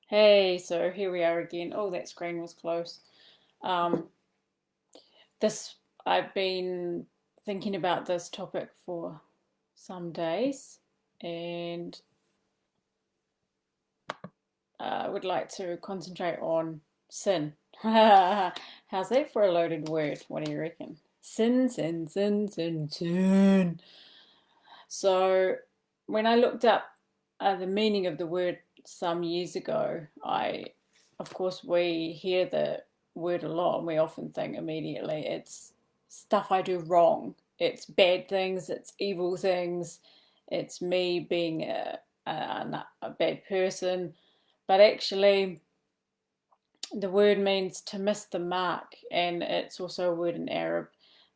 Hey, so here we are again. Oh, that screen was close. Um, this I've been thinking about this topic for some days, and I would like to concentrate on sin. How's that for a loaded word? What do you reckon? Sin, sin, sin, sin, sin. So, when I looked up the meaning of the word some years ago, of course, we hear the word a lot and we often think immediately it's stuff I do wrong. It's bad things, it's evil things, it's me being a bad person. But actually, the word means to miss the mark, and it's also a word in Arab.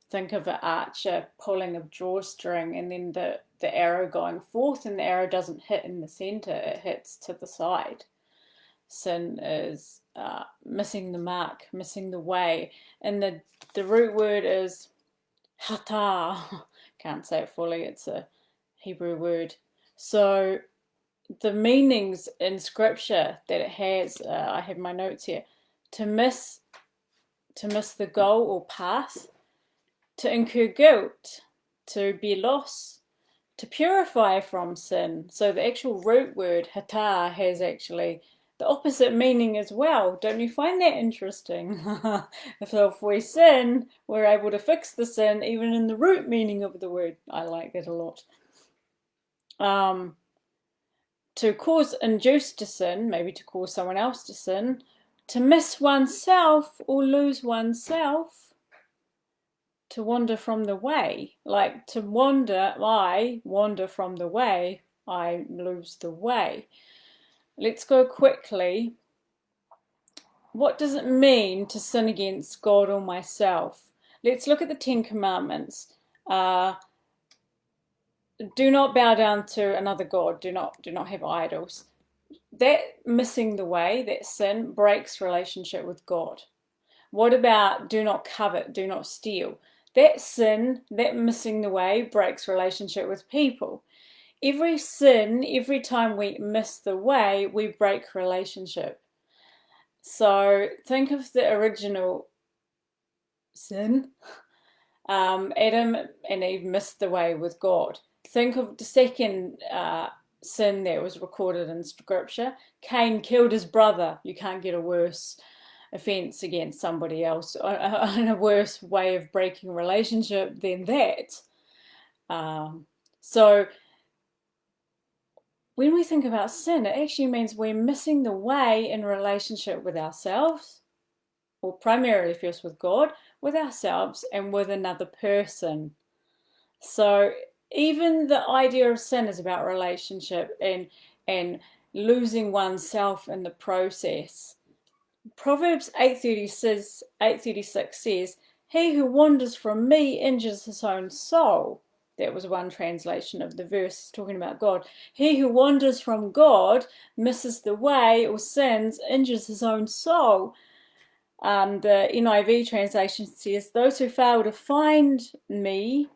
Think of an archer pulling a drawstring and then the arrow going forth, and the arrow doesn't hit in the center, it hits to the side. Sin is missing the mark, missing the way. And the root word is hata. Can't say it fully, it's a Hebrew word. So the meanings in scripture that it has, I have my notes here. To miss to miss the goal or path, to incur guilt, to be lost, to purify from sin. So the actual root word hata has actually the opposite meaning as well. Don't you find that interesting? So if we sin, we're able to fix the sin even in the root meaning of the word. I like that a lot. Um, to cause induce to sin, maybe to cause someone else to sin, to miss oneself or lose oneself, to wander from the way. Like to wander, I wander from the way, I lose the way. Let's go quickly. What does it mean to sin against God or myself? Let's look at the Ten Commandments. Do not bow down to another god. Do not have idols. That missing the way, that sin breaks relationship with God. What about do not covet, do not steal? That sin, that missing the way, breaks relationship with people. Every sin, every time we miss the way, we break relationship. So think of the original sin. Adam and Eve missed the way with God. Think of the second sin that was recorded in scripture. Cain killed his brother. You can't get a worse offense against somebody else and a worse way of breaking a relationship than that. So when we think about sin, it actually means we're missing the way in relationship with ourselves, or primarily first with God, with ourselves, and with another person. So even the idea of sin is about relationship and losing oneself in the process. Proverbs 8:36 says, "He who wanders from me injures his own soul." That was one translation of the verse talking about God. He who wanders from God, misses the way, or sins, injures his own soul. The NIV translation says, "Those who fail to find me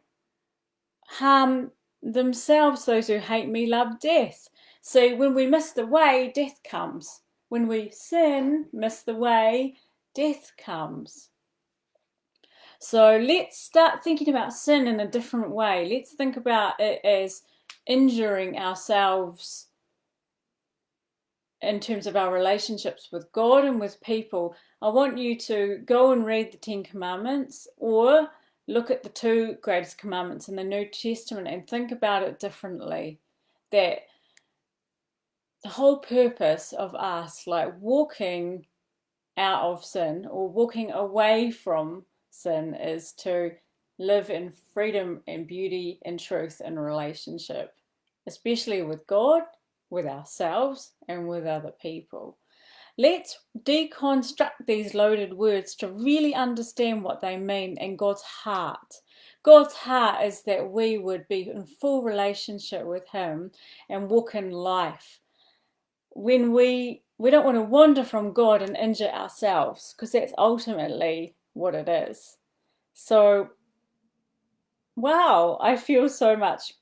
harm themselves. Those who hate me love death." So when we miss the way, death comes. When we sin, miss the way, death comes. So let's start thinking about sin in a different way. Let's think about it as injuring ourselves in terms of our relationships with God and with people. I want you to go and read the Ten Commandments or look at the two greatest commandments in the New Testament and think about it differently. That the whole purpose of us, like walking out of sin or walking away from sin, is to live in freedom and beauty and truth in relationship, especially with God, with ourselves, and with other people. Let's deconstruct these loaded words to really understand what they mean and God's heart. God's heart is that we would be in full relationship with Him and walk in life. When we don't want to wander from God and injure ourselves, because that's ultimately what it is. So, wow, I feel so much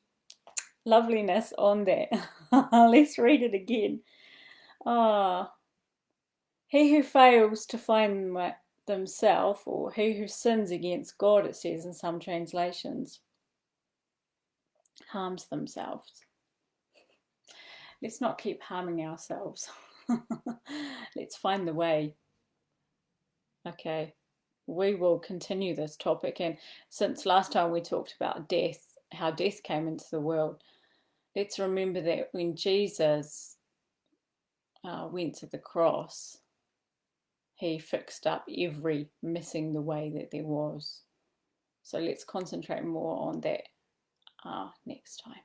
loveliness on that. Let's read it again. Ah. He who fails to find themselves, or he who sins against God, it says in some translations, harms themselves. Let's not keep harming ourselves. Let's find the way. Okay, we will continue this topic. And since last time we talked about death, how death came into the world, let's remember that when Jesus went to the cross, he fixed up every missing the way that there was. So let's concentrate more on that next time.